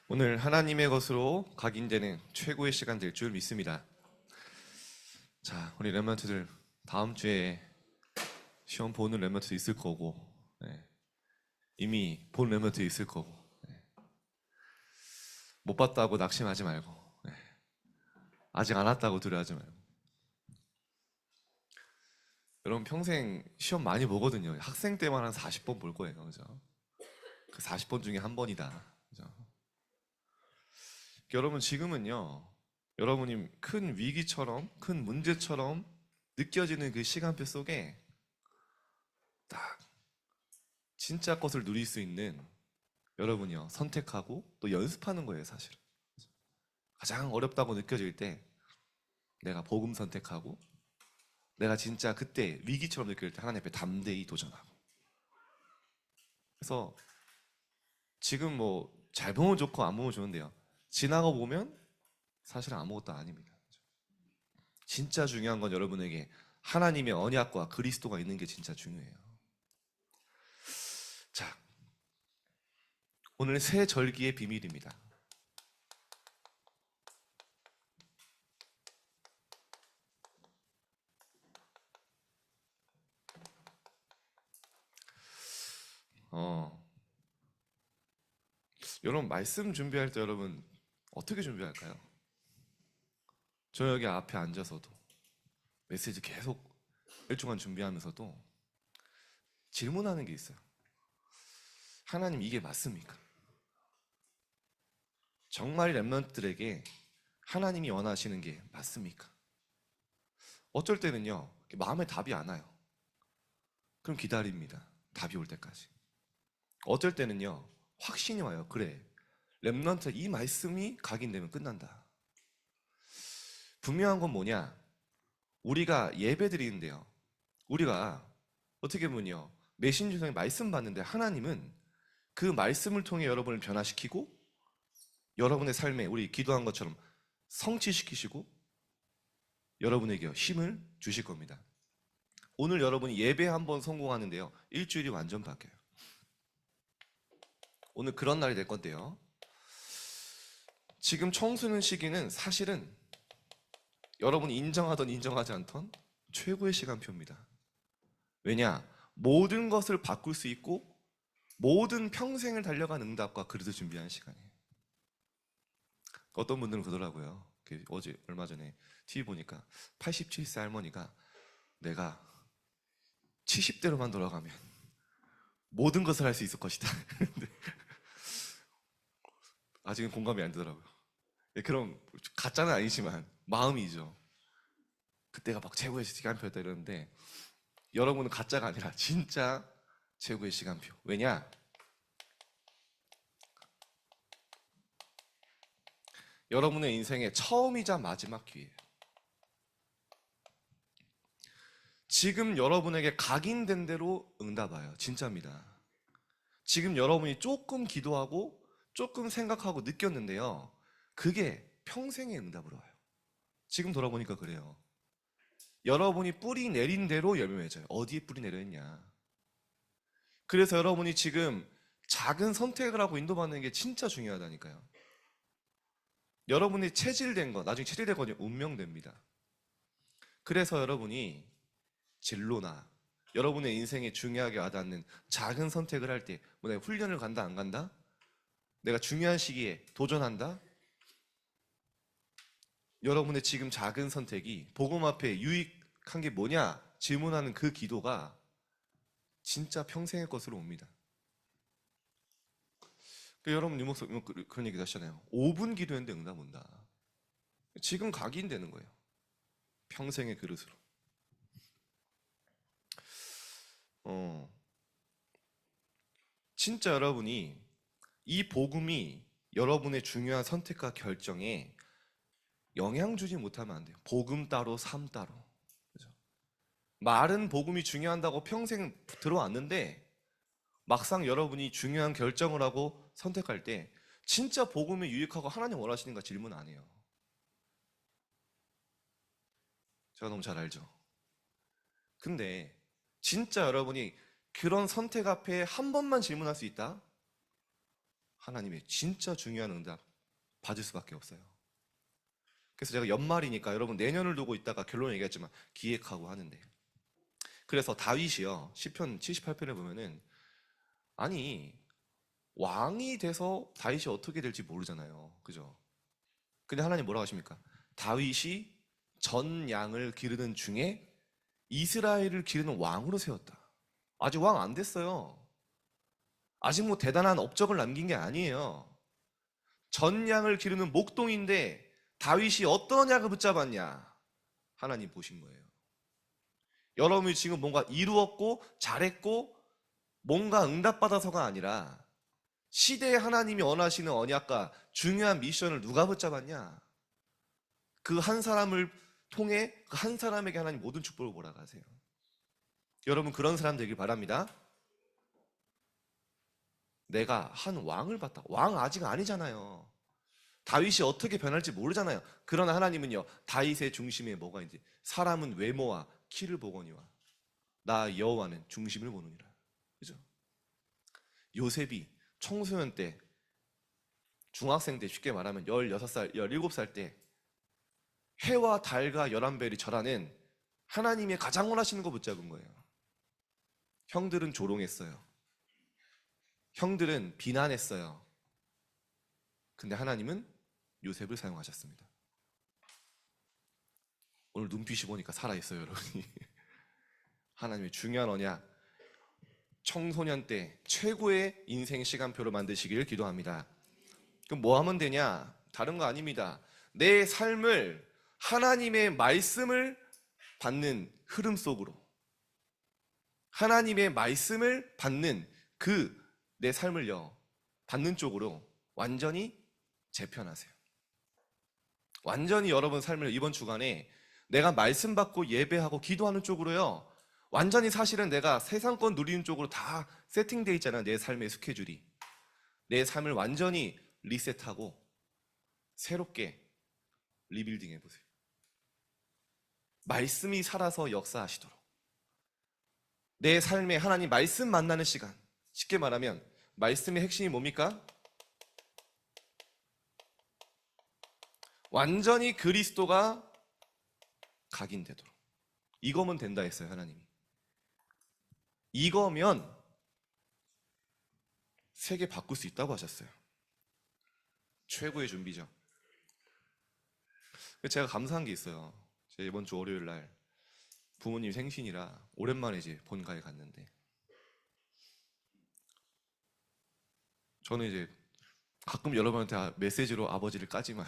오늘 하나님의 것으로 각인되는 최고의 시간 될 줄 믿습니다. 자, 우리 랩런트들 다음 주에 시험 보는 랩런트 있을 거고, 이미 본 랩런트 있을 거고, 못 봤다고 낙심하지 말고, 아직 안 왔다고 두려워하지 말고. 여러분 평생 시험 많이 보거든요. 학생 때만 한 40번 볼 거예요, 그죠? 그 40번 중에 한 번이다, 그죠? 여러분 지금은요, 여러분이 큰 위기처럼, 큰 문제처럼 느껴지는 그 시간표 속에 딱 진짜 것을 누릴 수 있는 여러분이요, 선택하고 또 연습하는 거예요, 사실. 가장 어렵다고 느껴질 때 내가 복음 선택하고 내가 진짜 그때 위기처럼 느낄 때 하나님 앞에 담대히 도전하고. 그래서 지금 뭐 잘 보면 좋고 안 보면 좋은데요, 지나고 보면 사실은 아무것도 아닙니다. 진짜 중요한 건 여러분에게 하나님의 언약과 그리스도가 있는 게 진짜 중요해요. 자, 오늘 새 절기의 비밀입니다. 여러분 말씀 준비할 때 여러분 어떻게 준비할까요? 저 여기 앞에 앉아서도 메시지 계속 일주간 준비하면서도 질문하는 게 있어요. 하나님 이게 맞습니까? 정말 렘넌트들에게 하나님이 원하시는 게 맞습니까? 어쩔 때는요, 마음에 답이 안 와요. 그럼 기다립니다. 답이 올 때까지. 어쩔 때는요, 확신이 와요. 그래, 렘넌트 이 말씀이 각인되면 끝난다. 분명한 건 뭐냐? 우리가 예배 드리는데요, 우리가 어떻게 보면요, 메신저 중에 말씀 받는데 하나님은 그 말씀을 통해 여러분을 변화시키고 여러분의 삶에 우리 기도한 것처럼 성취시키시고 여러분에게 힘을 주실 겁니다. 오늘 여러분이 예배 한번 성공하는데요, 일주일이 완전 바뀌어요. 오늘 그런 날이 될 건데요, 지금 청소년 시기는 사실은 여러분이 인정하던 인정하지 않던 최고의 시간표입니다. 왜냐? 모든 것을 바꿀 수 있고 모든 평생을 달려간 응답과 그릇을 준비하는 시간이에요. 어떤 분들은 그러더라고요. 어제 얼마 전에 TV 보니까 87세 할머니가 내가 70대로만 돌아가면 모든 것을 할 수 있을 것이다. 아직은 공감이 안 되더라고요. 그럼 가짜는 아니지만 마음이죠. 그때가 막 최고의 시간표였다 이러는데 여러분은 가짜가 아니라 진짜 최고의 시간표. 왜냐? 여러분의 인생의 처음이자 마지막 기회예요. 지금 여러분에게 각인된 대로 응답와요. 진짜입니다. 지금 여러분이 조금 기도하고 조금 생각하고 느꼈는데요, 그게 평생의 응답으로 와요. 지금 돌아보니까 그래요. 여러분이 뿌리 내린 대로 열매 맺어요. 어디에 뿌리 내렸냐. 그래서 여러분이 지금 작은 선택을 하고 인도받는 게 진짜 중요하다니까요. 여러분이 체질된 거, 나중에 체질된 건 운명됩니다. 그래서 여러분이 진로나 여러분의 인생에 중요하게 와닿는 작은 선택을 할 때, 뭐 내가 훈련을 간다 안 간다? 내가 중요한 시기에 도전한다? 여러분의 지금 작은 선택이 복음 앞에 유익한 게 뭐냐? 질문하는 그 기도가 진짜 평생의 것으로 옵니다. 여러분 유목사 그런 얘기도 하시잖아요. 5분 기도했는데 응답 온다. 지금 각인되는 거예요. 평생의 그릇으로. 진짜 여러분이 이 복음이 여러분의 중요한 선택과 결정에 영향 주지 못하면 안 돼요. 복음 따로 삶 따로. 그죠? 말은 복음이 중요한다고 평생 들어왔는데 막상 여러분이 중요한 결정을 하고 선택할 때 진짜 복음에 유익하고 하나님 원하시는가 질문 안 해요. 제가 너무 잘 알죠. 근데 진짜 여러분이 그런 선택 앞에 한 번만 질문할 수 있다? 하나님의 진짜 중요한 응답 받을 수밖에 없어요. 그래서 제가 연말이니까 여러분 내년을 두고 있다가 결론 얘기했지만 기획하고 하는데, 그래서 다윗이요 시편 78편에 보면은, 아니 왕이 돼서 다윗이 어떻게 될지 모르잖아요, 그죠? 근데 하나님 뭐라고 하십니까? 다윗이 전 양을 기르는 중에 이스라엘을 기르는 왕으로 세웠다. 아직 왕 안 됐어요. 아직 뭐 대단한 업적을 남긴 게 아니에요. 전 양을 기르는 목동인데 다윗이 어떤 양을 붙잡았냐? 하나님 보신 거예요. 여러분이 지금 뭔가 이루었고 잘했고 뭔가 응답받아서가 아니라 시대에 하나님이 원하시는 언약과 중요한 미션을 누가 붙잡았냐? 그 한 사람을 통해 그 한 사람에게 하나님 모든 축복을 몰아가세요. 여러분 그런 사람 되길 바랍니다. 내가 한 왕을 봤다. 왕 아직 아니잖아요. 다윗이 어떻게 변할지 모르잖아요. 그러나 하나님은요, 다윗의 중심에 뭐가 있는지, 사람은 외모와 키를 보거니와 나 여호와는 중심을 보느니라. 그죠? 요셉이 청소년 때, 중학생 때, 쉽게 말하면 16살, 17살 때 해와 달과 11별이 절하는 하나님의 가장 원하시는 거 붙잡은 거예요. 형들은 조롱했어요. 형들은 비난했어요. 근데 하나님은 요셉을 사용하셨습니다. 오늘 눈빛이 보니까 살아있어요, 여러분이. 하나님의 중요한 언약, 청소년 때 최고의 인생 시간표를 만드시기를 기도합니다. 그럼 뭐 하면 되냐? 다른 거 아닙니다. 내 삶을 하나님의 말씀을 받는 흐름 속으로, 하나님의 말씀을 받는 그 내 삶을요 받는 쪽으로 완전히 재편하세요. 완전히 여러분 삶을 이번 주간에 내가 말씀 받고 예배하고 기도하는 쪽으로요, 완전히 사실은 내가 세상권 누리는 쪽으로 다 세팅되어 있잖아요. 내 삶의 스케줄이. 내 삶을 완전히 리셋하고 새롭게 리빌딩 해보세요. 말씀이 살아서 역사하시도록 내 삶에 하나님 말씀 만나는 시간, 쉽게 말하면 말씀의 핵심이 뭡니까? 완전히 그리스도가 각인되도록. 이거면 된다 했어요, 하나님이. 이거면 세계 바꿀 수 있다고 하셨어요. 최고의 준비죠. 제가 감사한 게 있어요. 제가 이번 주 월요일 날 부모님 생신이라 오랜만에 이제 본가에 갔는데, 저는 이제 가끔 여러분한테 메시지로 아버지를 까지만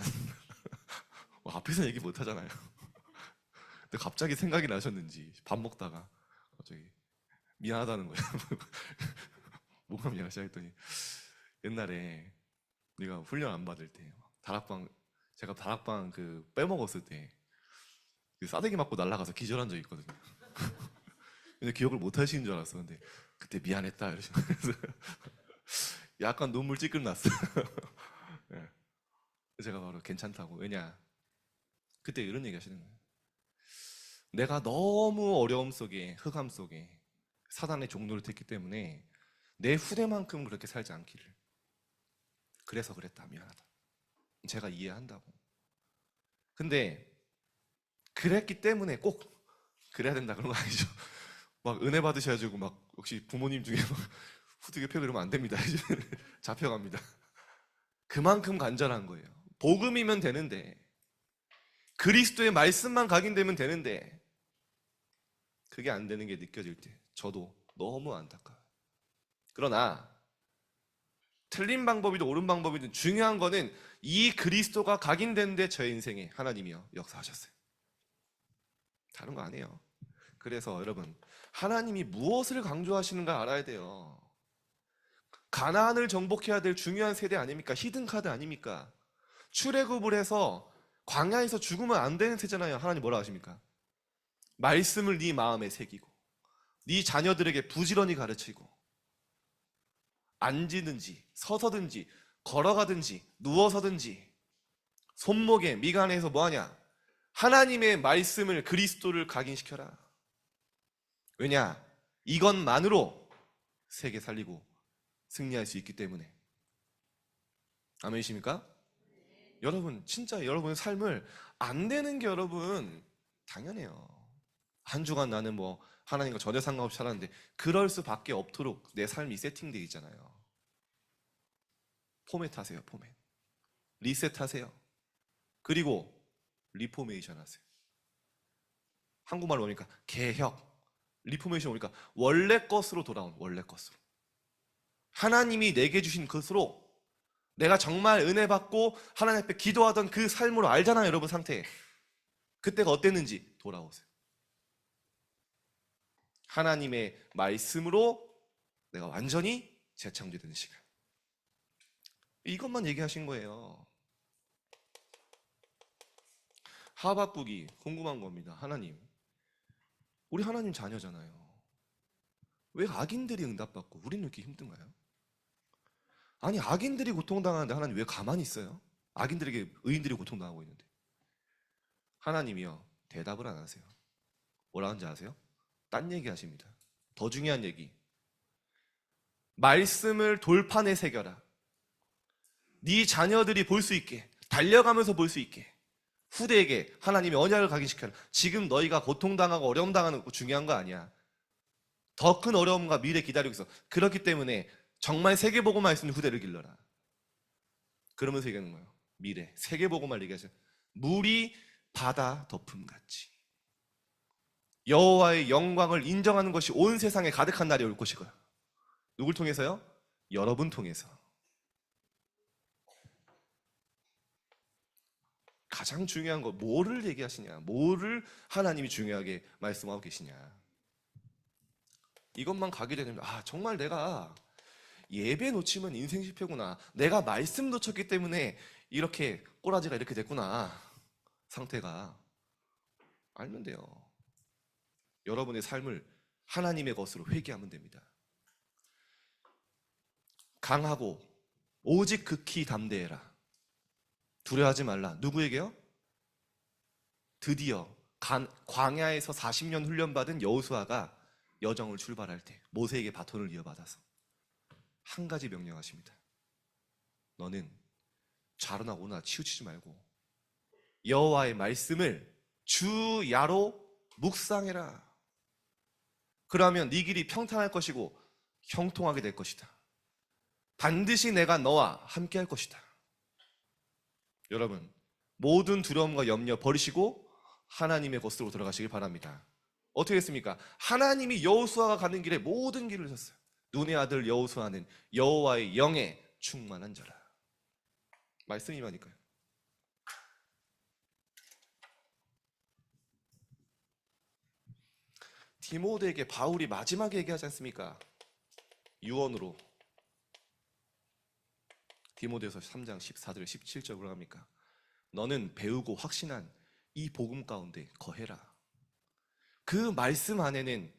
앞에서 얘기 못 하잖아요. 근데 갑자기 생각이 나셨는지 밥 먹다가 갑자기 미안하다는 거예요. 뭐가 미안하시 했더니, 옛날에 네가 훈련 안 받을 때 다락방, 제가 다락방 그 빼먹었을 때 싸대기 맞고 날아가서 기절한 적이 있거든요. 근데 기억을 못 하시는 줄 알았어. 근데 그때 미안했다 이러시면서 약간 눈물 찔끔 났어요. 네. 제가 바로 괜찮다고. 왜냐, 그때 이런 얘기 하시는 거예요. 내가 너무 어려움 속에, 흑암 속에 사단의 종노를 했기 때문에 내 후대만큼 그렇게 살지 않기를. 그래서 그랬다, 미안하다. 제가 이해한다고. 근데 그랬기 때문에 꼭 그래야 된다 그런 거 아니죠. 막 은혜 받으셔가지고 막 혹시 부모님 중에 막 후드게 펴고 이러면 안 됩니다. 잡혀갑니다. 그만큼 간절한 거예요. 복음이면 되는데, 그리스도의 말씀만 각인되면 되는데, 그게 안 되는 게 느껴질 때 저도 너무 안타까워요. 그러나 틀린 방법이든 옳은 방법이든 중요한 거는 이 그리스도가 각인되는데 저 인생에 하나님이요 역사하셨어요. 다른 거 아니에요. 그래서 여러분, 하나님이 무엇을 강조하시는가 알아야 돼요. 가나안을 정복해야 될 중요한 세대 아닙니까? 히든카드 아닙니까? 출애굽을 해서 광야에서 죽으면 안 되는 세잖아요. 하나님 뭐라 하십니까? 말씀을 네 마음에 새기고 네 자녀들에게 부지런히 가르치고, 앉으든지 서서든지 걸어가든지 누워서든지 손목에 미간에서 뭐하냐? 하나님의 말씀을, 그리스도를 각인시켜라. 왜냐? 이것만으로 세계 살리고 승리할 수 있기 때문에. 아멘이십니까? 여러분, 진짜 여러분의 삶을 안 되는 게 여러분 당연해요. 한 주간 나는 뭐 하나님과 전혀 상관없이 살았는데 그럴 수밖에 없도록 내 삶이 세팅되어 있잖아요. 포맷하세요, 포맷. 리셋하세요. 그리고 리포메이션 하세요. 한국말로 보니까 개혁, 리포메이션 오니까 원래 것으로 돌아온 원래 것으로. 하나님이 내게 주신 것으로 내가 정말 은혜 받고 하나님 앞에 기도하던 그 삶으로 알잖아요, 여러분 상태. 그때가 어땠는지 돌아오세요. 하나님의 말씀으로 내가 완전히 재창조되는 시간. 이것만 얘기하신 거예요. 하박국이 궁금한 겁니다. 하나님, 우리 하나님 자녀잖아요. 왜 악인들이 응답받고 우리는 이렇게 힘든가요? 아니, 악인들이 고통당하는데 하나님 왜 가만히 있어요? 악인들에게 의인들이 고통당하고 있는데. 하나님이요, 대답을 안 하세요. 뭐라 하는지 아세요? 딴 얘기 하십니다. 더 중요한 얘기. 말씀을 돌판에 새겨라. 네 자녀들이 볼 수 있게, 달려가면서 볼 수 있게 후대에게 하나님의 언약을 각인시켜라. 지금 너희가 고통당하고 어려움 당하는 거 중요한 거 아니야. 더 큰 어려움과 미래 기다리고 있어. 그렇기 때문에 정말 세계복음만 있는 후대를 길러라. 그러면서 얘기하는 거예요. 미래, 세계복음만 얘기하세요. 물이 바다 덮음같이 여호와의 영광을 인정하는 것이 온 세상에 가득한 날이 올 것이고요. 누굴 통해서요? 여러분 통해서. 가장 중요한 거 뭐를 얘기하시냐, 뭐를 하나님이 중요하게 말씀하고 계시냐, 이것만 가게 되면 정말 내가 예배 놓치면 인생 실패구나, 내가 말씀 놓쳤기 때문에 이렇게 꼬라지가 이렇게 됐구나, 상태가 알면 돼요. 여러분의 삶을 하나님의 것으로 회개하면 됩니다. 강하고 오직 극히 담대해라. 두려워하지 말라. 누구에게요? 드디어 광야에서 40년 훈련받은 여호수아가 여정을 출발할 때 모세에게 바톤을 이어받아서 한 가지 명령하십니다. 너는 좌로나 우로나 치우치지 말고 여호와의 말씀을 주야로 묵상해라. 그러면 네 길이 평탄할 것이고 형통하게 될 것이다. 반드시 내가 너와 함께 할 것이다. 여러분, 모든 두려움과 염려 버리시고 하나님의 것으로 들어가시길 바랍니다. 어떻게 했습니까? 하나님이 여호수아가 가는 길에 모든 길을 섰어요. 눈의 아들 여호수아는 여호와의 영에 충만한 자라. 말씀이 많으니까요. 디모데에게 바울이 마지막에 얘기하지 않습니까? 유언으로 디모데서 3장 14절 17절 뭐라 합니까? 너는 배우고 확신한 이 복음 가운데 거해라. 그 말씀 안에는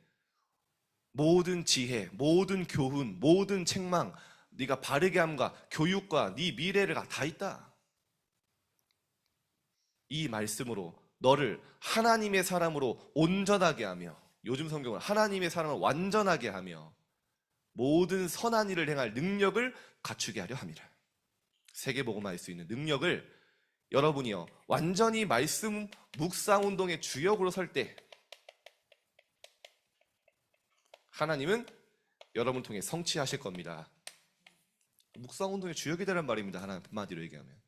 모든 지혜, 모든 교훈, 모든 책망, 네가 바르게 함과 교육과 네 미래를 다 있다. 이 말씀으로 너를 하나님의 사람으로 온전하게 하며, 요즘 성경은 하나님의 사람을 완전하게 하며 모든 선한 일을 행할 능력을 갖추게 하려 함이라. 세계복음화 할 수 있는 능력을 여러분이요 완전히 말씀 묵상 운동의 주역으로 설 때 하나님은 여러분 통해 성취하실 겁니다. 묵상 운동의 주역이 되란 말입니다. 한마디로 얘기하면.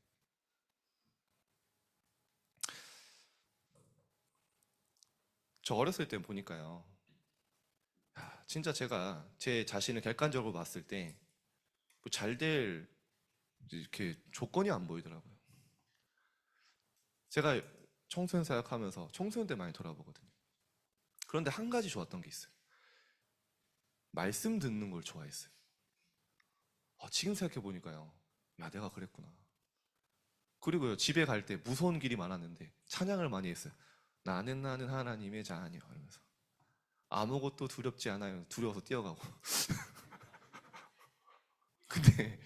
저 어렸을 때 보니까요, 진짜 제가 제 자신을 객관적으로 봤을 때 잘 될 이렇게 조건이 안 보이더라고요. 제가 청소년 사역하면서 청소년 때 많이 돌아보거든요. 그런데 한 가지 좋았던 게 있어요. 말씀 듣는 걸 좋아했어요. 지금 생각해 보니까요, 야, 내가 그랬구나. 그리고요, 집에 갈 때 무서운 길이 많았는데 찬양을 많이 했어요. 나는 하나님의 자녀 이러면서 아무것도 두렵지 않아요. 두려워서 뛰어가고. 근데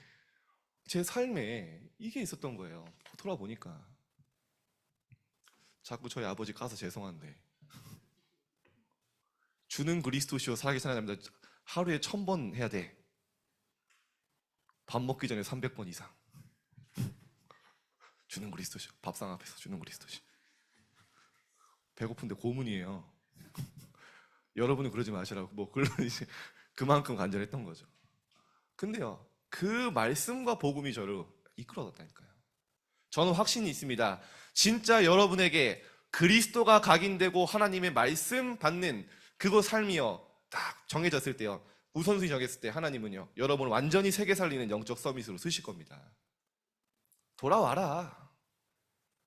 제 삶에 이게 있었던 거예요. 돌아보니까 자꾸 저희 아버지 가서 죄송한데 주는 그리스도시요 살아계신 하나님입니다. 하루에 1000번 해야 돼. 밥 먹기 전에 300번 이상. 주는 그리스도시요. 밥상 앞에서 주는 그리스도시. 배고픈데 고문이에요. 여러분은 그러지 마시라고. 뭐 그런 이제 그만큼 간절했던 거죠. 근데요, 그 말씀과 복음이 저를 이끌어갔다니까요. 저는 확신이 있습니다. 진짜 여러분에게 그리스도가 각인되고 하나님의 말씀 받는 그거 삶이요, 딱 정해졌을 때요, 우선순위 정했을 때 하나님은요, 여러분을 완전히 세계 살리는 영적 서밋으로 쓰실 겁니다. 돌아와라.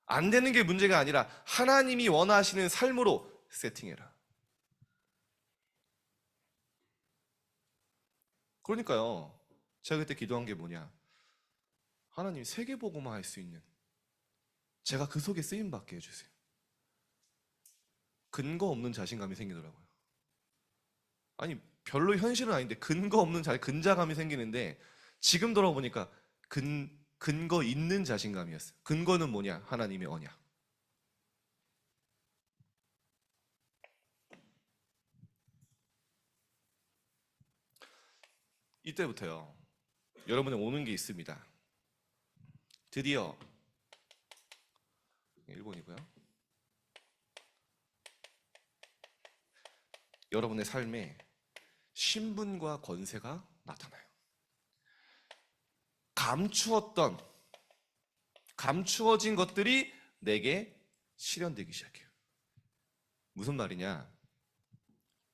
안 되는 게 문제가 아니라 하나님이 원하시는 삶으로 세팅해라. 그러니까요, 제가 그때 기도한 게 뭐냐, 하나님 세계복음화 할 수 있는 제가 그 속에 쓰임받게 해주세요. 근거 없는 자신감이 생기더라고요. 아니 별로 현실은 아닌데 근거 없는 근자감이 생기는데, 지금 돌아보니까 근거 있는 자신감이었어요. 근거는 뭐냐? 하나님의 언약. 이때부터요, 여러분이 오는 게 있습니다. 드디어 일본이고요. 여러분의 삶에 신분과 권세가 나타나요. 감추어진 것들이 내게 실현되기 시작해요. 무슨 말이냐?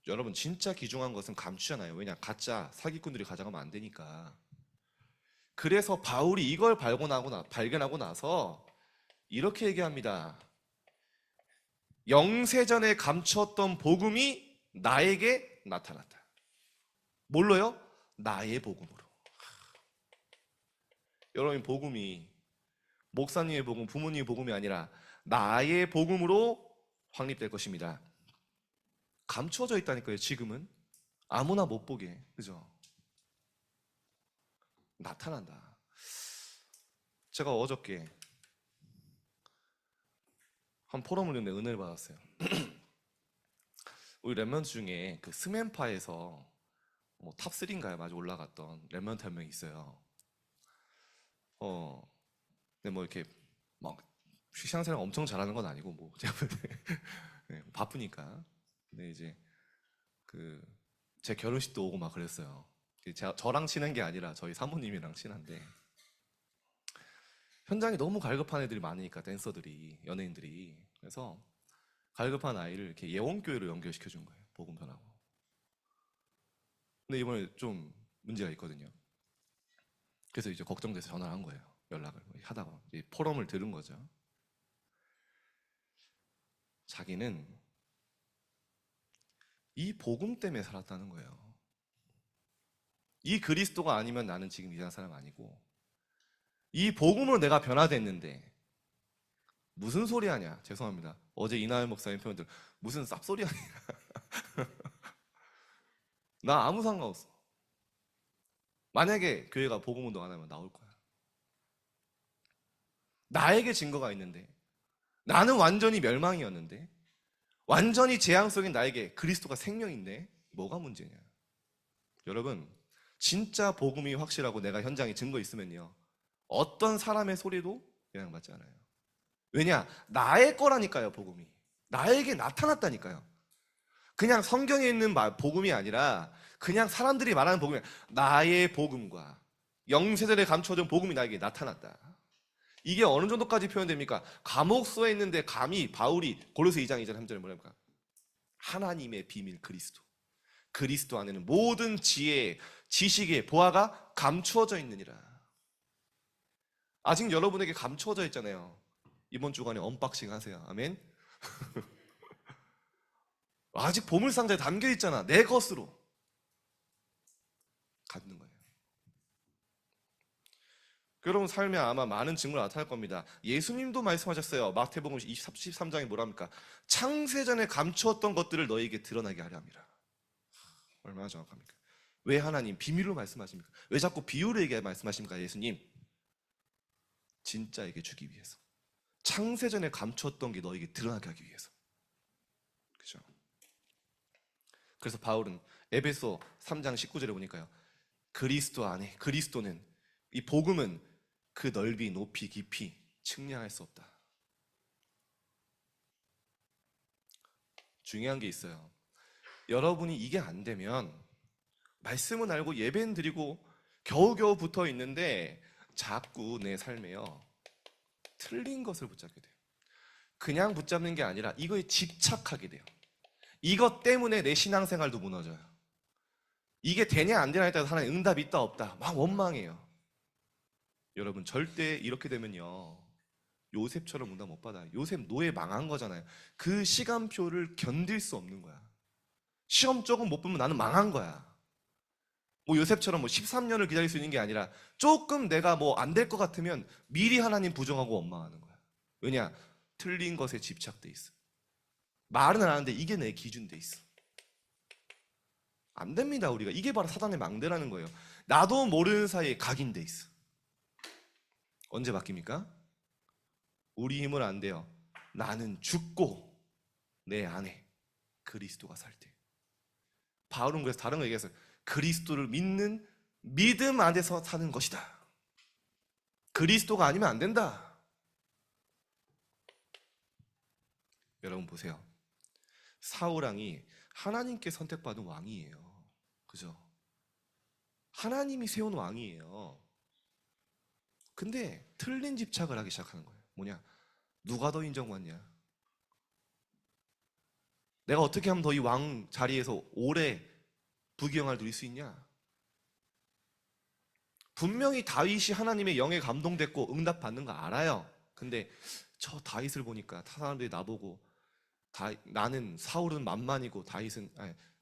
여러분 진짜 귀중한 것은 감추잖아요. 왜냐? 가짜 사기꾼들이 가져가면 안 되니까. 그래서 바울이 이걸 발견하고 나서 이렇게 얘기합니다. 영세전에 감추었던 복음이 나에게 나타났다. 뭘로요? 나의 복음으로. 여러분, 복음이 목사님의 복음, 부모님의 복음이 아니라 나의 복음으로 확립될 것입니다. 감추어져 있다니까요. 지금은 아무나 못 보게, 그죠? 나타난다. 제가 어저께 한 포럼을 듣는데 은혜를 받았어요. 우리 랩런트 중에 그 스맨파에서 뭐 탑3인가요? 마저 올라갔던 랩런트 한 명 있어요. 근데 뭐 이렇게 막 신앙생활 엄청 잘하는 건 아니고, 뭐 제가 네, 바쁘니까. 근데 이제 그 제 결혼식도 오고 막 그랬어요. 저랑 친한 게 아니라 저희 사모님이랑 친한데, 현장에 너무 갈급한 애들이 많으니까, 댄서들이, 연예인들이. 그래서 갈급한 아이를 이렇게 예원교회로 연결시켜 준 거예요. 복음 전하고. 근데 이번에 좀 문제가 있거든요. 그래서 이제 걱정돼서 전화를 한 거예요. 연락을 하다가 포럼을 들은 거죠. 자기는 이 복음 때문에 살았다는 거예요. 이 그리스도가 아니면 나는 지금 이 사람 아니고, 이 복음으로 내가 변화됐는데 무슨 소리 하냐. 죄송합니다. 어제 이나연 목사님 표현들 무슨 쌉소리 하냐. 나 아무 상관없어. 만약에 교회가 복음 운동 안 하면 나올 거야. 나에게 증거가 있는데, 나는 완전히 멸망이었는데, 완전히 재앙 속인 나에게 그리스도가 생명인데 뭐가 문제냐. 여러분, 진짜 복음이 확실하고 내가 현장에 증거 있으면요, 어떤 사람의 소리도 영향받지 않아요. 왜냐? 나의 거라니까요. 복음이 나에게 나타났다니까요. 그냥 성경에 있는 복음이 아니라 그냥 사람들이 말하는 복음이 아니라 나의 복음과 영세전에 감춰진 복음이 나에게 나타났다. 이게 어느 정도까지 표현됩니까? 감옥소에 있는데 감히 바울이 고린도서 2장 2절 3절에 뭐랍니까? 하나님의 비밀 그리스도 안에는 모든 지혜, 지식의 보화가 감추어져 있느니라. 아직 여러분에게 감추어져 있잖아요. 이번 주간에 언박싱 하세요. 아멘. 아직 보물상자에 담겨 있잖아. 내 것으로 갖는 거예요. 여러분 삶에 아마 많은 증거가 나타날 겁니다. 예수님도 말씀하셨어요. 마태복음 23장에 뭐랍니까? 창세전에 감추었던 것들을 너에게 드러나게 하려 함이라. 얼마나 정확합니까? 왜 하나님 비밀로 말씀하십니까? 왜 자꾸 비유로 얘기해 말씀하십니까? 예수님, 진짜에게 주기 위해서. 창세전에 감추었던 게 너에게 드러나게 하기 위해서. 그죠? 그래서 바울은 에베소 3장 19절에 보니까요, 그리스도 안에, 그리스도는, 이 복음은 그 넓이, 높이, 깊이 측량할 수 없다. 중요한 게 있어요. 여러분이 이게 안 되면 말씀은 알고 예배는 드리고 겨우겨우 붙어 있는데 자꾸 내 삶에요 틀린 것을 붙잡게 돼요. 그냥 붙잡는 게 아니라 이거에 집착하게 돼요. 이것 때문에 내 신앙생활도 무너져요. 이게 되냐 안 되냐에 따라서 하나님 응답이 있다 없다 막 원망해요. 여러분 절대 이렇게 되면요 요셉처럼 응답 못 받아요. 요셉 노예 망한 거잖아요. 그 시간표를 견딜 수 없는 거야. 시험 조금 못 보면 나는 망한 거야. 뭐 요셉처럼 뭐 13년을 기다릴 수 있는 게 아니라 조금 내가 뭐 안 될 것 같으면 미리 하나님 부정하고 원망하는 거야. 왜냐? 틀린 것에 집착돼 있어. 말은 안 하는데 이게 내 기준 돼 있어. 안 됩니다. 우리가 이게 바로 사단의 망대라는 거예요. 나도 모르는 사이에 각인돼 있어. 언제 바뀝니까? 우리 힘은 안 돼요. 나는 죽고 내 안에 그리스도가 살 때. 바울은 그래서 다른 거 얘기했어요. 그리스도를 믿는 믿음 안에서 사는 것이다. 그리스도가 아니면 안 된다. 여러분 보세요. 사울왕이 하나님께 선택받은 왕이에요. 그죠? 하나님이 세운 왕이에요. 근데 틀린 집착을 하기 시작하는 거예요. 뭐냐? 누가 더 인정받냐? 내가 어떻게 하면 더 이 왕 자리에서 오래 부귀영화를 누릴 수 있냐? 분명히 다윗이 하나님의 영에 감동됐고 응답받는 거 알아요. 근데 저 다윗을 보니까 타 사람들이 나보고 나는 사울은 만만이고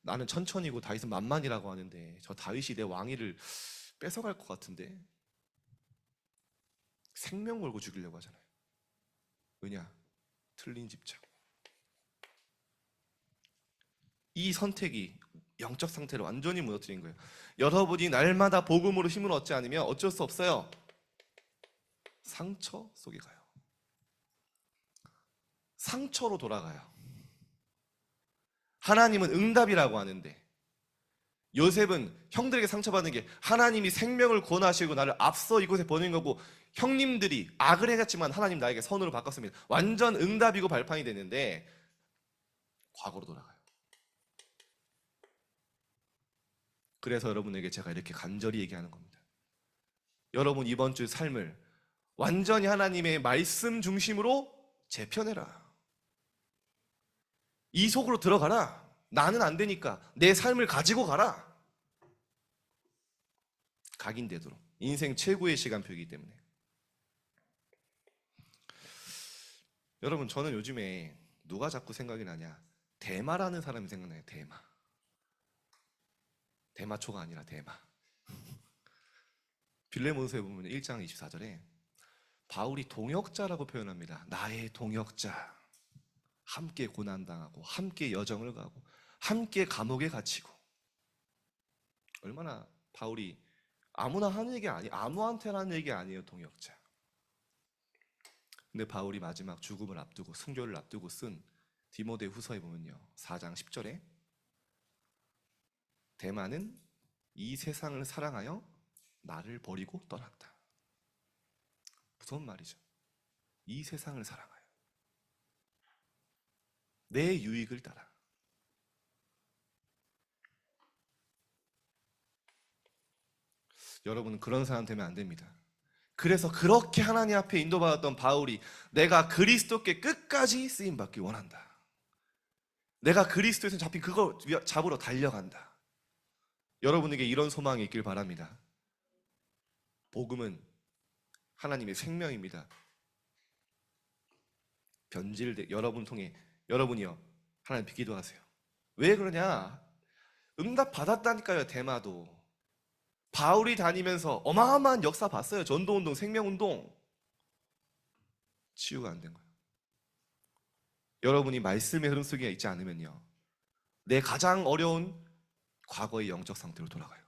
나는 천천히고 다윗은 만만이라고 하는데 저 다윗이 내 왕위를 뺏어갈 것 같은데 생명 걸고 죽이려고 하잖아요. 왜냐? 틀린 집착. 이 선택이 영적 상태를 완전히 무너뜨린 거예요. 여러분이 날마다 복음으로 힘을 얻지 않으면 어쩔 수 없어요. 상처 속에 가요. 상처로 돌아가요. 하나님은 응답이라고 하는데 요셉은 형들에게 상처받은 게 하나님이 생명을 구원하시고 나를 앞서 이곳에 보낸 거고 형님들이 악을 해갔지만 하나님 나에게 선으로 바꿨습니다. 완전 응답이고 발판이 됐는데 과거로 돌아가요. 그래서 여러분에게 제가 이렇게 간절히 얘기하는 겁니다. 여러분 이번 주 삶을 완전히 하나님의 말씀 중심으로 재편해라. 이 속으로 들어가라. 나는 안 되니까 내 삶을 가지고 가라. 각인되도록. 인생 최고의 시간표이기 때문에. 여러분 저는 요즘에 누가 자꾸 생각이 나냐? 대마라는 사람이 생각나요. 대마. 대마초가 아니라 대마. 빌레몬서에 보면 1장 24절에 바울이 동역자라고 표현합니다. 나의 동역자. 함께 고난당하고 함께 여정을 가고 함께 감옥에 갇히고. 얼마나 바울이 아무나 하는 얘기 아무한테나 하는 얘기 아니에요. 동역자. 근데 바울이 마지막 죽음을 앞두고 순교를 앞두고 쓴 디모데 후서에 보면요 4장 10절에 대마는 이 세상을 사랑하여 나를 버리고 떠났다. 무서운 말이죠. 이 세상을 사랑하여 내 유익을 따라. 여러분은 그런 사람 되면 안 됩니다. 그래서 그렇게 하나님 앞에 인도받았던 바울이 내가 그리스도께 끝까지 쓰임받기 원한다. 내가 그리스도에서 잡힌 그걸 잡으러 달려간다. 여러분에게 이런 소망이 있길 바랍니다. 복음은 하나님의 생명입니다. 여러분 통해 여러분이요 하나님 기도하세요. 왜 그러냐? 응답 받았다니까요. 대마도 바울이 다니면서 어마어마한 역사 봤어요. 전도운동, 생명운동. 치유가 안 된 거예요. 여러분이 말씀의 흐름 속에 있지 않으면요 내 가장 어려운 과거의 영적 상태로 돌아가요.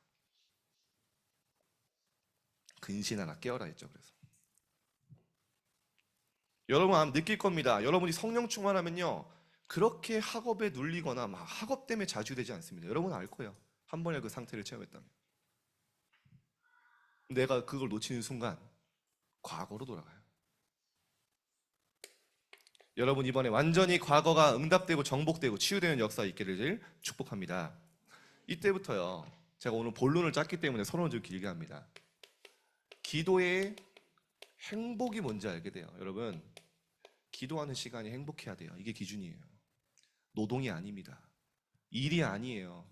근신하라 깨어라 했죠. 그래서 여러분 아마 느낄 겁니다. 여러분이 성령 충만하면요 그렇게 학업에 눌리거나 막 학업 때문에 좌지우되지 않습니다. 여러분 알 거예요. 한 번에 그 상태를 체험했다면. 내가 그걸 놓치는 순간 과거로 돌아가요. 여러분 이번에 완전히 과거가 응답되고 정복되고 치유되는 역사 있기를 축복합니다. 이때부터요. 제가 오늘 본론을 짰기 때문에 서론을 좀 길게 합니다. 기도의 행복이 뭔지 알게 돼요. 여러분, 기도하는 시간이 행복해야 돼요. 이게 기준이에요. 노동이 아닙니다. 일이 아니에요.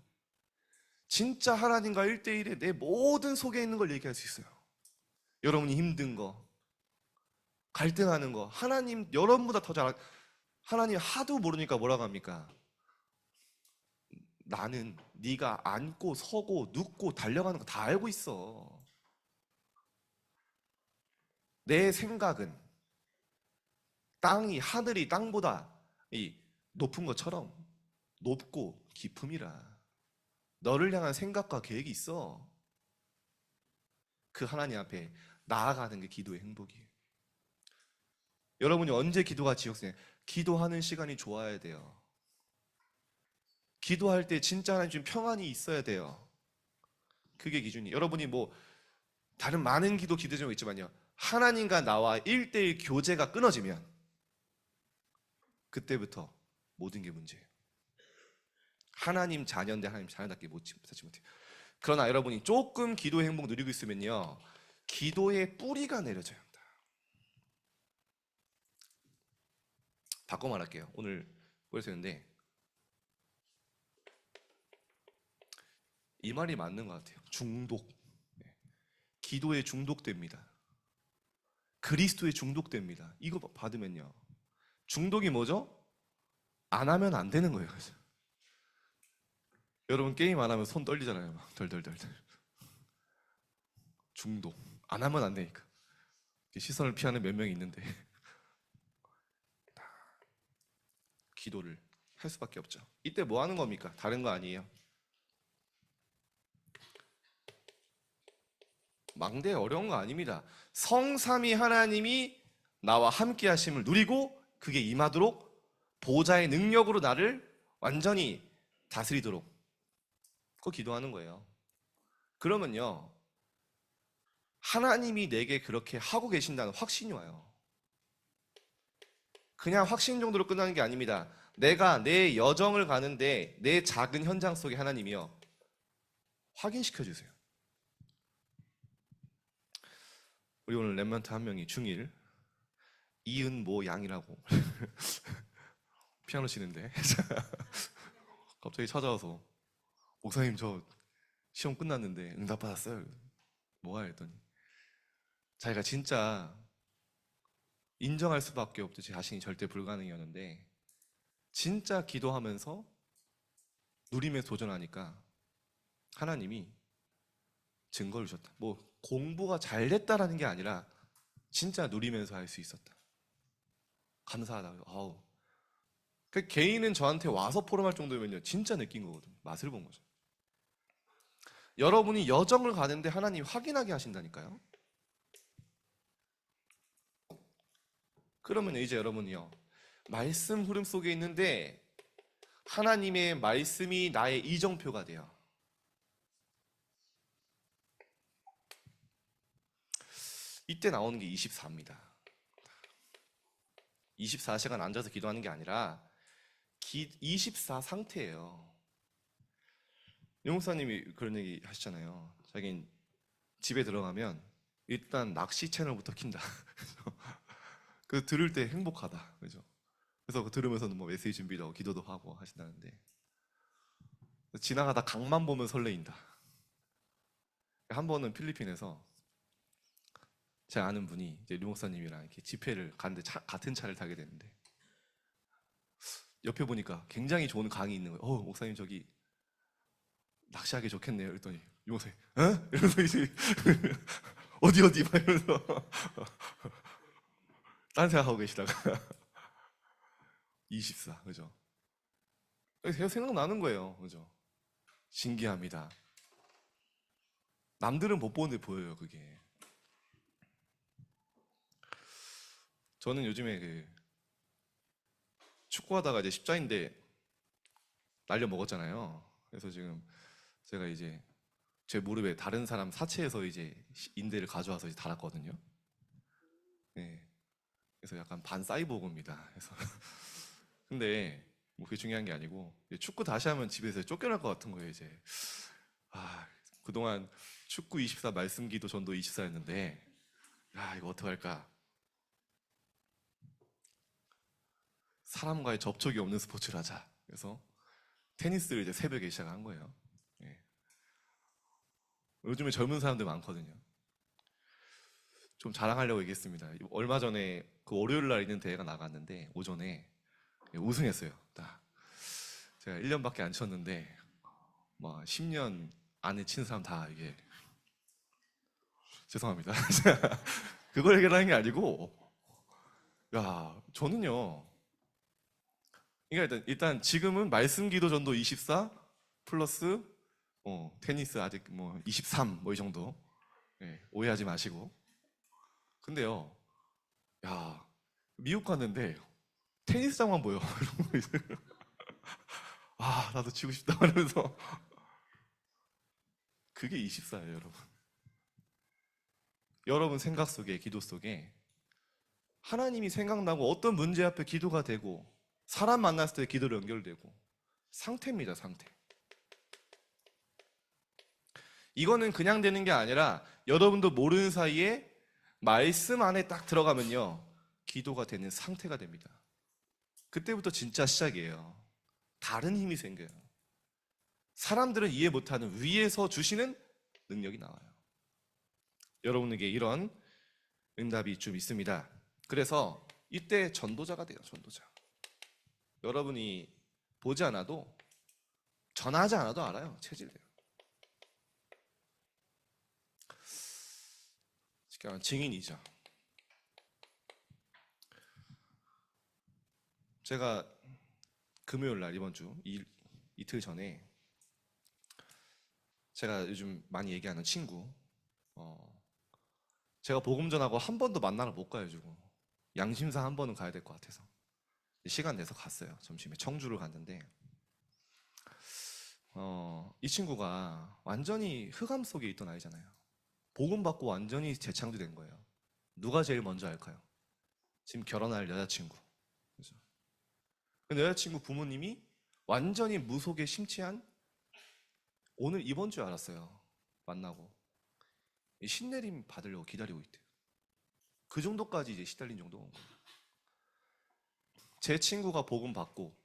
진짜 하나님과 1대1에 내 모든 속에 있는 걸 얘기할 수 있어요. 여러분이 힘든 거, 갈등하는 거, 하나님 여러분보다 더 잘, 하나님 하도 모르니까 뭐라고 합니까? 나는 네가 앉고 서고 눕고 달려가는 거 다 알고 있어. 내 생각은 하늘이 땅보다 높은 것처럼 높고 깊음이라. 너를 향한 생각과 계획이 있어. 그 하나님 앞에 나아가는 게 기도의 행복이에요. 여러분이 언제 기도가 지옥생? 기도하는 시간이 좋아야 돼요. 기도할 때 진짜 하나님 좀 평안이 있어야 돼요. 그게 기준이. 여러분이 뭐 다른 많은 기도 제목이 있지만요. 하나님과 나와 1대1 교제가 끊어지면 그때부터 모든 게 문제예요. 하나님 자녀인데 하나님 자녀답게 살지 못해요. 그러나 여러분이 조금 기도의 행복 누리고 있으면요. 기도의 뿌리가 내려져야 합니다. 바꿔 말할게요. 오늘 보여주는데 이 말이 맞는 것 같아요. 중독. 기도에 중독됩니다. 그리스도에 중독됩니다. 이거 받으면요. 중독이 뭐죠? 안 하면 안 되는 거예요. 여러분 게임 안 하면 손 떨리잖아요. 막 덜덜덜. 중독. 안 하면 안 되니까. 시선을 피하는 몇 명이 있는데 기도를 할 수밖에 없죠. 이때 뭐 하는 겁니까? 다른 거 아니에요. 망대 어려운 거 아닙니다. 성삼위 하나님이 나와 함께 하심을 누리고 그게 임하도록 보좌의 능력으로 나를 완전히 다스리도록 그거 기도하는 거예요. 그러면요. 하나님이 내게 그렇게 하고 계신다는 확신이 와요. 그냥 확신 정도로 끝나는 게 아닙니다. 내가 내 여정을 가는데 내 작은 현장 속에 하나님이요. 확인시켜 주세요. 우리 오늘 랩런트 한 명이 중1 이은모 양이라고 피아노 치는데 갑자기 찾아와서 목사님 저 시험 끝났는데 응답 받았어요. 뭐야 했더니 자기가 진짜 인정할 수밖에 없죠. 제 자신이 절대 불가능이었는데 진짜 기도하면서 누림에 도전하니까 하나님이 증거를 주셨다. 뭐 공부가 잘 됐다라는 게 아니라 진짜 누리면서 할 수 있었다. 감사하다고. 아우. 그 개인은 저한테 와서 포럼할 정도면요 진짜 느낀 거거든요. 맛을 본 거죠. 여러분이 여정을 가는데 하나님 확인하게 하신다니까요. 그러면 이제 여러분이요 말씀 흐름 속에 있는데 하나님의 말씀이 나의 이정표가 돼요. 이때 나오는 게 24입니다. 24시간 앉아서 기도하는 게 아니라 24 상태예요. 용사님이 그런 얘기 하시잖아요. 자기는 집에 들어가면 일단 낚시 채널부터 킨다. 그 들을 때 행복하다. 그죠? 그래서 들으면서는 뭐 메시지 준비도 하고 기도도 하고 하신다는데 지나가다 강만 보면 설레인다. 한 번은 필리핀에서 제 아는 분이 이제 류 목사님이랑 이렇게 집회를 갔는데 같은 차를 타게 됐는데 옆에 보니까 굉장히 좋은 강이 있는 거예요. 목사님 저기 낚시하기 좋겠네요. 그랬더니 류 목사님, 어? 이러면서 이제 어디 막 이러면서 딴 생각하고 계시다가 24, 그죠? 생각나는 거예요, 그죠? 신기합니다. 남들은 못 보는데 보여요, 그게. 저는 요즘에 축구하다가 이제 십자인대 날려 먹었잖아요. 그래서 지금 제가 이제 제 무릎에 다른 사람 사체에서 이제 인대를 가져와서 이제 달았거든요. 네. 그래서 약간 반 사이보그입니다. 그래서 근데 뭐 그게 중요한 게 아니고 축구 다시 하면 집에서 쫓겨날 것 같은 거예요 이제. 아 그동안 축구 24 말씀 기도 전도 24였는데 아 이거 어떡할까. 사람과의 접촉이 없는 스포츠를 하자. 그래서 테니스를 이제 새벽에 시작한 거예요. 예. 요즘에 젊은 사람들 많거든요. 좀 자랑하려고 얘기했습니다. 얼마 전에 그 월요일 날 있는 대회가 나갔는데 오전에 우승했어요. 딱 제가 1년밖에 안 쳤는데 뭐 10년 안에 친 사람 다 이게 죄송합니다. 그걸 얘기하는 게 아니고 야 저는요. 그러니까 일단 지금은 말씀 기도 전도 24 플러스 테니스 아직 뭐 23 뭐 이 정도. 예, 오해하지 마시고. 근데요. 야 미국 갔는데 테니스장만 보여. 이런 거 있어요. 아 나도 치고 싶다 하면서 그게 24예요 여러분. 여러분 생각 속에 기도 속에 하나님이 생각나고 어떤 문제 앞에 기도가 되고 사람 만났을 때 기도로 연결되고 상태입니다 상태. 이거는 그냥 되는 게 아니라 여러분도 모르는 사이에 말씀 안에 딱 들어가면요 기도가 되는 상태가 됩니다. 그때부터 진짜 시작이에요. 다른 힘이 생겨요. 사람들은 이해 못하는 위에서 주시는 능력이 나와요. 여러분에게 이런 응답이 좀 있습니다. 그래서 이때 전도자가 돼요. 전도자. 여러분이 보지 않아도 전하지 않아도 알아요. 체질돼요. 쉽게 말하면 증인이죠. 제가 금요일 날 이번 주 이틀 전에 제가 요즘 많이 얘기하는 친구 제가 복음 전하고 한 번도 만나러 못 가가지고 양심상 한 번은 가야 될 것 같아서 시간 내서 갔어요. 점심에 청주를 갔는데 이 친구가 완전히 흑암 속에 있던 아이잖아요. 복음 받고 완전히 재창조된 거예요. 누가 제일 먼저 알까요? 지금 결혼할 여자친구. 그죠? 근데 여자친구 부모님이 완전히 무속에 심취한 오늘 이번 주에 알았어요. 만나고 신내림 받으려고 기다리고 있대요. 그 정도까지 이제 시달린 정도가 온 거예요. 제 친구가 복음 받고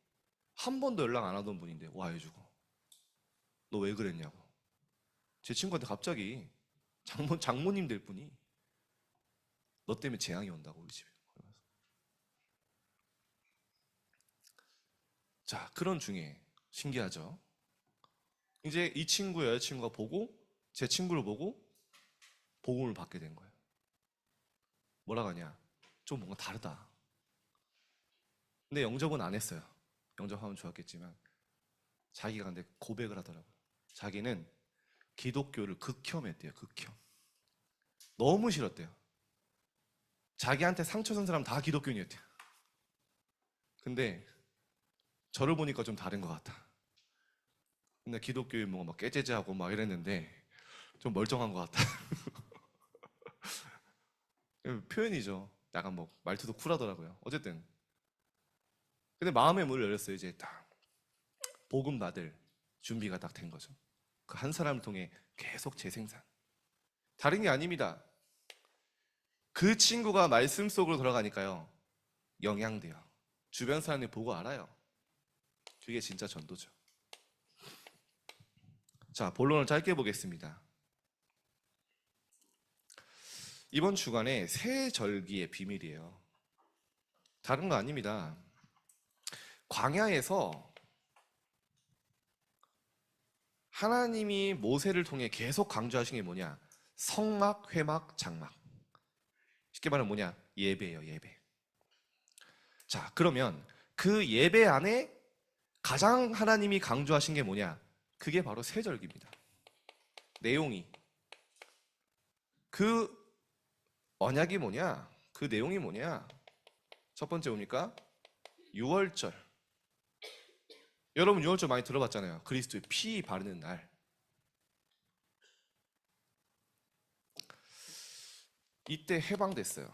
한 번도 연락 안 하던 분인데 와 해주고 너 왜 그랬냐고. 제 친구한테 갑자기 장모님 될 분이 너 때문에 재앙이 온다고 우리 집에. 자 그런 중에 신기하죠. 이제 이 친구 여자친구가 보고 제 친구를 보고 복음을 받게 된 거예요. 뭐라고 하냐? 좀 뭔가 다르다. 근데 영접은 안 했어요. 영접하면 좋았겠지만 자기가 근데 고백을 하더라고요. 자기는 기독교를 극혐했대요. 극혐. 너무 싫었대요. 자기한테 상처 준 사람 다 기독교인이었대요. 근데 저를 보니까 좀 다른 것 같다. 근데 기독교인 뭐막 깨재재하고 막 이랬는데 좀 멀쩡한 것 같다. 표현이죠. 약간 뭐 말투도 쿨하더라고요. 어쨌든 근데 마음의 문을 열렸어요. 이제 딱 복음 받을 준비가 딱 된 거죠. 그 한 사람을 통해 계속 재생산. 다른 게 아닙니다. 그 친구가 말씀 속으로 들어가니까요. 영향돼요. 주변 사람들이 보고 알아요. 그게 진짜 전도죠. 자, 본론을 짧게 보겠습니다. 이번 주간에 새 절기의 비밀이에요. 다른 거 아닙니다. 광야에서 하나님이 모세를 통해 계속 강조하신 게 뭐냐? 성막, 회막, 장막. 쉽게 말하면 뭐냐? 예배예요, 예배. 자, 그러면 그 예배 안에 가장 하나님이 강조하신 게 뭐냐? 그게 바로 세절기입니다. 내용이. 그 언약이 뭐냐? 그 내용이 뭐냐? 첫 번째 뭡니까? 유월절. 여러분 유월절 많이 들어봤잖아요. 그리스도의 피 바르는 날. 이때 해방됐어요.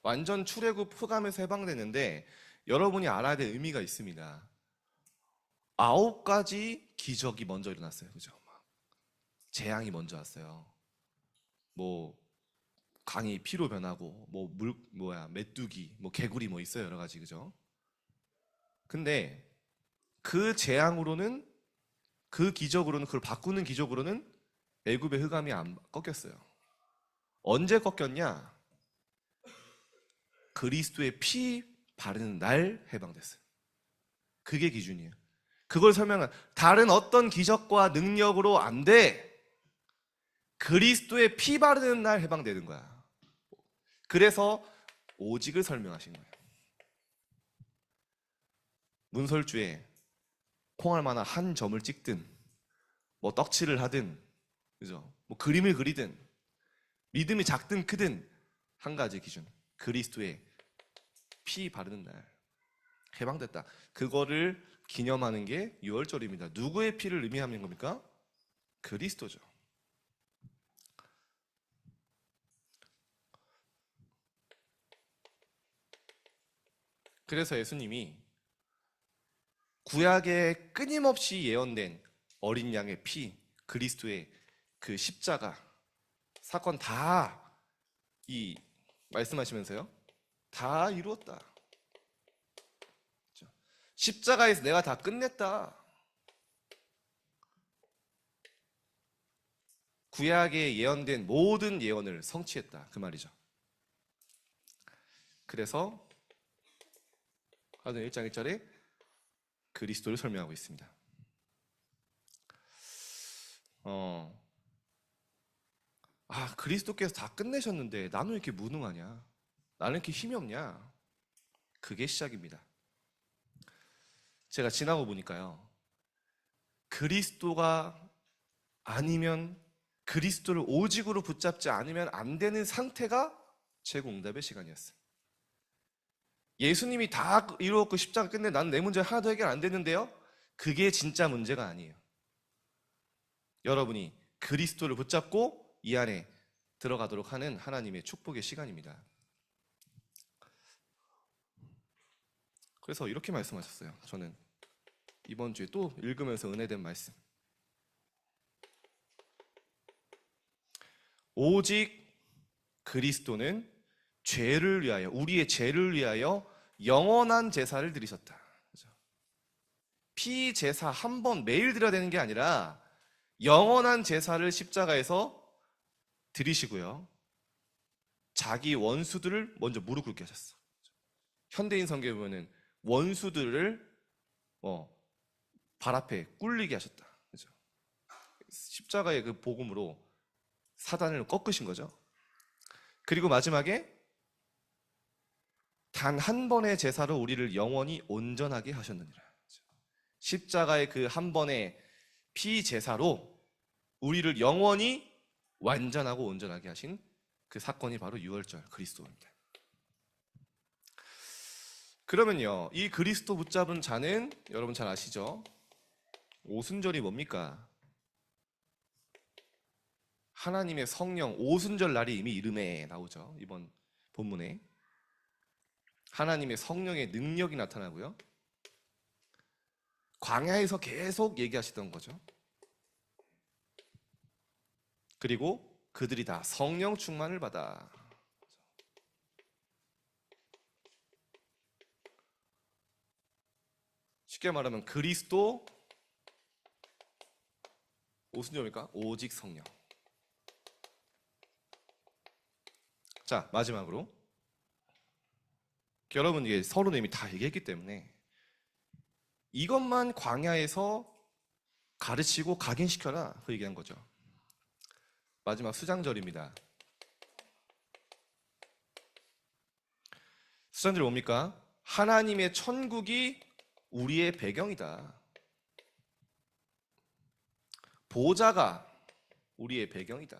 완전 출애굽 흑암에서 해방되는데 여러분이 알아야 될 의미가 있습니다. 9가지 기적이 먼저 일어났어요. 그죠? 막 재앙이 먼저 왔어요. 뭐 강이 피로 변하고 메뚜기, 뭐 개구리 뭐 있어요. 여러 가지. 그죠? 근데 그 재앙으로는 그 기적으로는 그걸 바꾸는 기적으로는 애굽의 흑암이 안 꺾였어요. 언제 꺾였냐? 그리스도의 피 바르는 날 해방됐어요. 그게 기준이에요. 그걸 설명한 다른 어떤 기적과 능력으로 안 돼. 그리스도의 피 바르는 날 해방되는 거야. 그래서 오직을 설명하신 거예요. 문설주에 콩알 만한 한 점을 찍든 뭐 떡칠을 하든 그죠? 뭐 그림을 그리든 믿음이 작든 크든 한 가지 기준. 그리스도의 피 바르는 날 해방됐다. 그거를 기념하는 게 유월절입니다. 누구의 피를 의미하는 겁니까? 그리스도죠. 그래서 예수님이 구약에 끊임없이 예언된 어린 양의 피, 그리스도의 그 십자가 사건 다 말씀하시면서요. 다 이루었다. 십자가에서 내가 다 끝냈다. 구약에 예언된 모든 예언을 성취했다. 그 말이죠. 그래서 사도행 1장 1절에 그리스도를 설명하고 있습니다. 그리스도께서 다 끝내셨는데 나는 왜 이렇게 무능하냐? 나는 이렇게 힘이 없냐? 그게 시작입니다. 제가 지나고 보니까요. 그리스도가 아니면 그리스도를 오직으로 붙잡지 않으면 안 되는 상태가 제공응답의 시간이었어요. 예수님이 다 이루었고 십자가 끝내 나는 내 문제 하나도 해결 안 됐는데요. 그게 진짜 문제가 아니에요. 여러분이 그리스도를 붙잡고 이 안에 들어가도록 하는 하나님의 축복의 시간입니다. 그래서 이렇게 말씀하셨어요. 저는 이번 주에 또 읽으면서 은혜된 말씀. 오직 그리스도는 죄를 위하여, 우리의 죄를 위하여 영원한 제사를 드리셨다. 그렇죠? 피 제사 한 번 매일 드려야 되는 게 아니라 영원한 제사를 십자가에서 드리시고요. 자기 원수들을 먼저 무릎 꿇게 하셨어. 현대인 성경에 보면은 원수들을 발 앞에 꿇리게 하셨다. 그렇죠? 십자가의 그 복음으로 사단을 꺾으신 거죠. 그리고 마지막에 단 한 번의 제사로 우리를 영원히 온전하게 하셨느니라. 십자가의 그 한 번의 피 제사로 우리를 영원히 완전하고 온전하게 하신 그 사건이 바로 유월절 그리스도입니다. 그러면요, 이 그리스도 붙잡은 자는 여러분 잘 아시죠? 오순절이 뭡니까? 하나님의 성령 오순절 날이 이미 이름에 나오죠. 이번 본문에 하나님의 성령의 능력이 나타나고요. 광야에서 계속 얘기하시던 거죠. 그리고 그들이 다 성령 충만을 받아. 쉽게 말하면 그리스도 오순절입니까? 오직 성령. 자, 마지막으로 여러분 이게 서로 이미 다 얘기했기 때문에 이것만 광야에서 가르치고 각인시켜라 그 얘기한 거죠. 마지막 수장절입니다. 수장절이 뭡니까? 하나님의 천국이 우리의 배경이다. 보좌가 우리의 배경이다.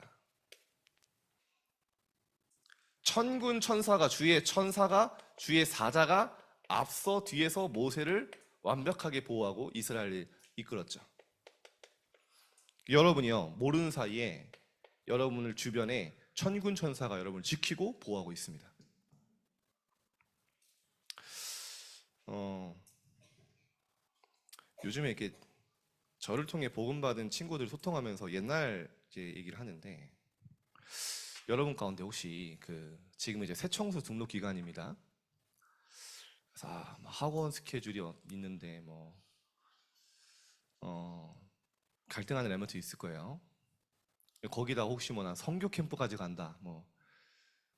천군 천사가 주의 사자가 앞서 뒤에서 모세를 완벽하게 보호하고 이스라엘을 이끌었죠. 여러분이요, 모르는 사이에 여러분을 주변에 천군 천사가 여러분을 지키고 보호하고 있습니다. 어, 요즘에 이렇게 저를 통해 복음받은 친구들 소통하면서 옛날 이제 얘기를 하는데, 여러분 가운데 혹시 지금 이제 새 청소 등록 기간입니다. 그래서 뭐 학원 스케줄이 있는데 뭐 갈등하는 엘리먼트 있을 거예요. 거기다 혹시 뭐 난 성교 캠프까지 간다, 뭐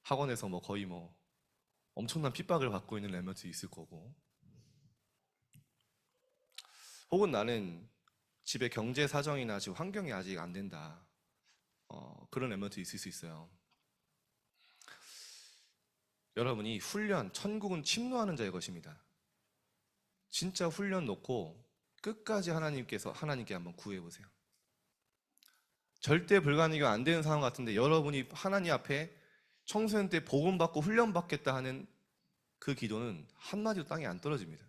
학원에서 뭐 거의 뭐 엄청난 핍박을 받고 있는 엘리먼트 있을 거고, 혹은 나는 집에 경제 사정이나 지금 환경이 아직 안 된다, 그런 엘리먼트 있을 수 있어요. 여러분이 훈련, 천국은 침노하는 자의 것입니다. 진짜 훈련 놓고 끝까지 하나님께 한번 구해보세요. 절대 불가능이 안 되는 상황 같은데 여러분이 하나님 앞에 청소년 때 복음 받고 훈련 받겠다 하는 그 기도는 한마디도 땅에 안 떨어집니다.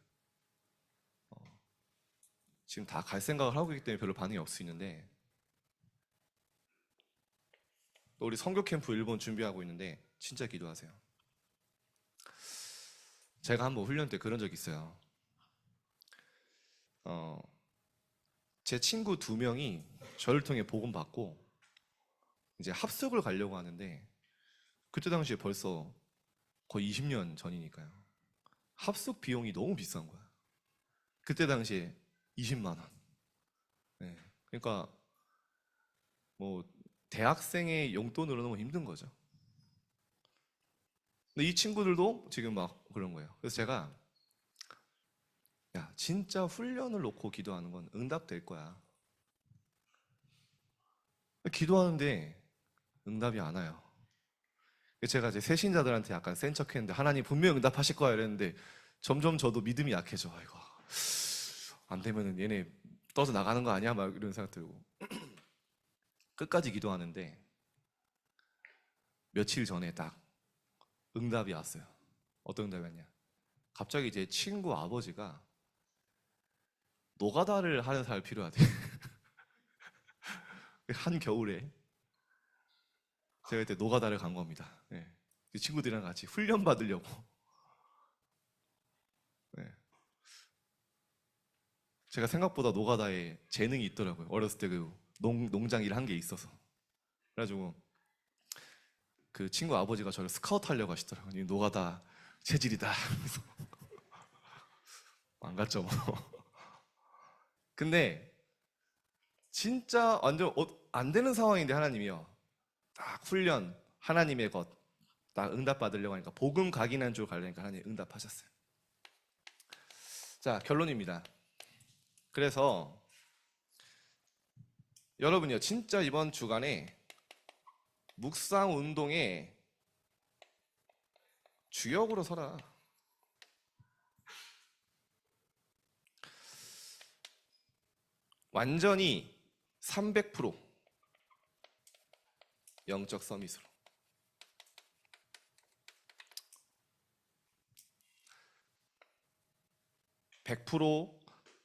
지금 다 갈 생각을 하고 있기 때문에 별로 반응이 없을 수 있는데, 또 우리 선교 캠프 일본 준비하고 있는데 진짜 기도하세요. 제가 한번 훈련 때 그런 적 있어요. 제 친구 2명이 저를 통해 복음 받고 이제 합숙을 가려고 하는데, 그때 당시에 벌써 거의 20년 전이니까요. 합숙 비용이 너무 비싼 거야. 그때 당시에 20만 원. 네. 그러니까 뭐 대학생의 용돈으로 너무 힘든 거죠. 근데 이 친구들도 지금 막 그런 거예요. 그래서 제가, 야, 진짜 훈련을 놓고 기도하는 건 응답될 거야. 기도하는데 응답이 안 와요. 제가 이제 새신자들한테 약간 센 척했는데, 하나님 분명히 응답하실 거야 이랬는데, 점점 저도 믿음이 약해져. 아이고, 안 되면은 얘네 떠서 나가는 거 아니야? 막 이런 생각 들고. 끝까지 기도하는데 며칠 전에 딱 응답이 왔어요. 어떤 응답이 왔냐? 갑자기 제 친구 아버지가 노가다를 하는 사람이 필요하대. 한겨울에 제가 그때 노가다를 간 겁니다. 네. 친구들이랑 같이 훈련 받으려고. 네. 제가 생각보다 노가다에 재능이 있더라고요. 어렸을 때 농장 일 한 게 있어서. 그래가지고 그 친구 아버지가 저를 스카우트 하려고 하시더라고요. 노가다 체질이다. 그래서 안 갔죠, 뭐. 근데 진짜 완전 안 되는 상황인데 하나님이요, 딱 훈련, 하나님의 것, 딱 응답 받으려고 하니까, 복음 각인한 줄 가려니까 하나님 응답하셨어요. 자, 결론입니다. 그래서 여러분이요, 진짜 이번 주간에 묵상 운동에 주역으로 서라. 완전히 300% 영적 서밋으로. 100%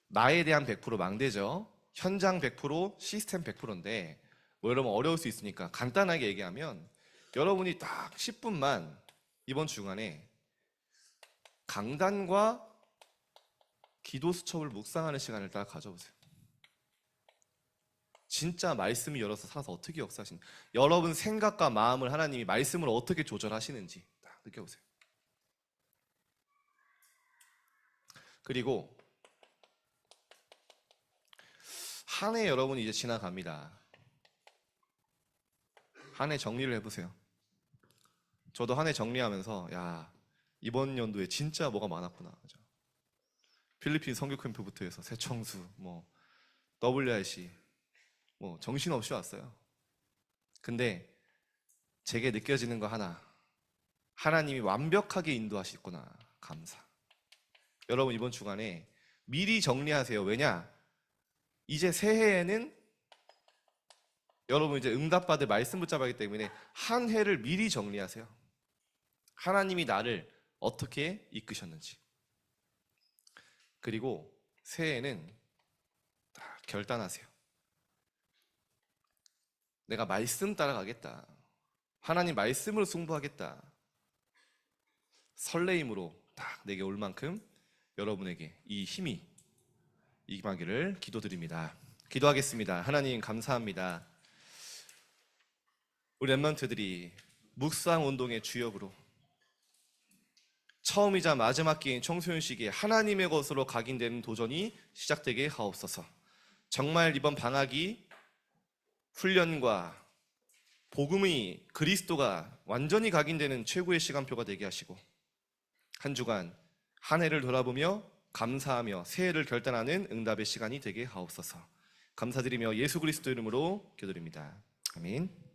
나에 대한 100% 망대죠. 현장 100%, 시스템 100%인데 뭐 여러분 어려울 수 있으니까 간단하게 얘기하면, 여러분이 딱 10분만 이번 주간에 강단과 기도 수첩을 묵상하는 시간을 딱 가져보세요. 진짜 말씀이 열어서 살아서 어떻게 역사하시는지, 여러분 생각과 마음을 하나님이 말씀을 어떻게 조절하시는지 딱 느껴보세요. 그리고 한 해 여러분이 이제 지나갑니다. 한 해 정리를 해보세요. 저도 한 해 정리하면서, 야, 이번 연도에 진짜 뭐가 많았구나. 그죠? 필리핀 선교 캠프부터 해서 새청수, 뭐 WRC, 뭐 정신없이 왔어요. 근데 제게 느껴지는 거 하나, 하나님이 완벽하게 인도하시구나. 감사. 여러분 이번 주간에 미리 정리하세요. 왜냐? 이제 새해에는 여러분 이제 응답받을 말씀 붙잡아야 하기 때문에 한 해를 미리 정리하세요. 하나님이 나를 어떻게 이끄셨는지. 그리고 새해에는 딱 결단하세요. 내가 말씀 따라가겠다. 하나님 말씀으로 승부하겠다. 설레임으로 딱 내게 올 만큼 여러분에게 이 힘이 임하기를 기도드립니다. 기도하겠습니다. 하나님 감사합니다. 우리 랩런트들이 묵상 운동의 주역으로 처음이자 마지막 기회인 청소년 시기에 하나님의 것으로 각인되는 도전이 시작되게 하옵소서. 정말 이번 방학이 훈련과 복음의 그리스도가 완전히 각인되는 최고의 시간표가 되게 하시고 한 주간 한 해를 돌아보며 감사하며 새해를 결단하는 응답의 시간이 되게 하옵소서. 감사드리며 예수 그리스도 이름으로 기도드립니다. 아멘.